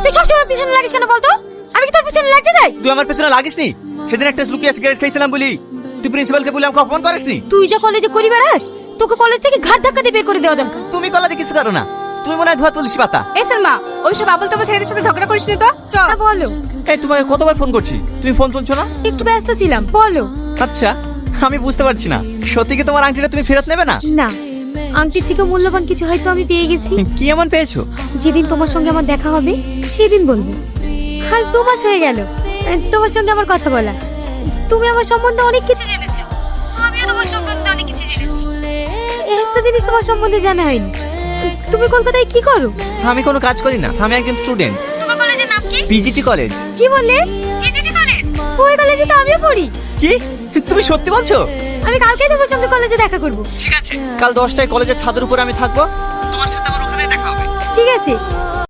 তুই সবসময় পিছনে লাগিস কেন বলতো? আমি কি তোর পিছনে লাগতে যাই? তুই আমার পেছনে লাগিস নি? সেদিন একটা লুকিয়ে সিগারেট খেয়েছিলাম বলি তুই প্রিন্সিপালকে বলে আমাকে অপমান করিসনি? তুই যা কলেজে করি বেড়াস, তোকে কলেজ থেকে ঘাট ধাক্কা দিয়ে বের করে দেওয়া দরকার। তুমি কলেজে কিছু করো না, তুমি মনে হয় ধোয়া তুলসী পাতা। এই সালমা, ওইসব আবল তাবল ছেলেদের সাথে ঝগড়া করিস নি তো। চল। হ্যাঁ, বলো। এই তোমাকে কতবার ফোন করছি, তুমি ফোন তুলছো না? একটু ব্যস্ত ছিলাম, বলো। আচ্ছা, আমি বুঝতে পারছি না, সত্যি কি তোমার আংটিটা তুমি ফেরত নেবে না? না, আংটির থেকে মূল্যবান কিছু হয়তো আমি পেয়ে গেছি। কি এমন পেয়েছো? যেদিন তোমার সঙ্গে আমার দেখা হবে সেদিন বলবো। আজ 2 মাস হয়ে গেল তোমার সঙ্গে আমার কথা বলা। তুমি আমার সম্বন্ধে অনেক কিছু জেনেছো, আমিও তোমার সম্বন্ধে অনেক কিছু জেনেছি। একটা জিনিস তোমার সম্বন্ধে জানা হয়নি, তুমি কলকাতায় কি করো? আমি কোনো কাজ করি না, আমি একজন স্টুডেন্ট। তোমার কলেজের নাম কি? PGT college. কি বললে? PGT college? ওই কলেজে তো আমিও পড়ি। কি তুমি সত্যি বলছো? আমি কালকেই তোমার সঙ্গে কলেজে দেখা করব। ঠিক আছে, কাল 10টায় কলেজের ছাদের উপরে আমি থাকবো, তোমার সাথে আমার ওখানে দেখা হবে। ঠিক আছে,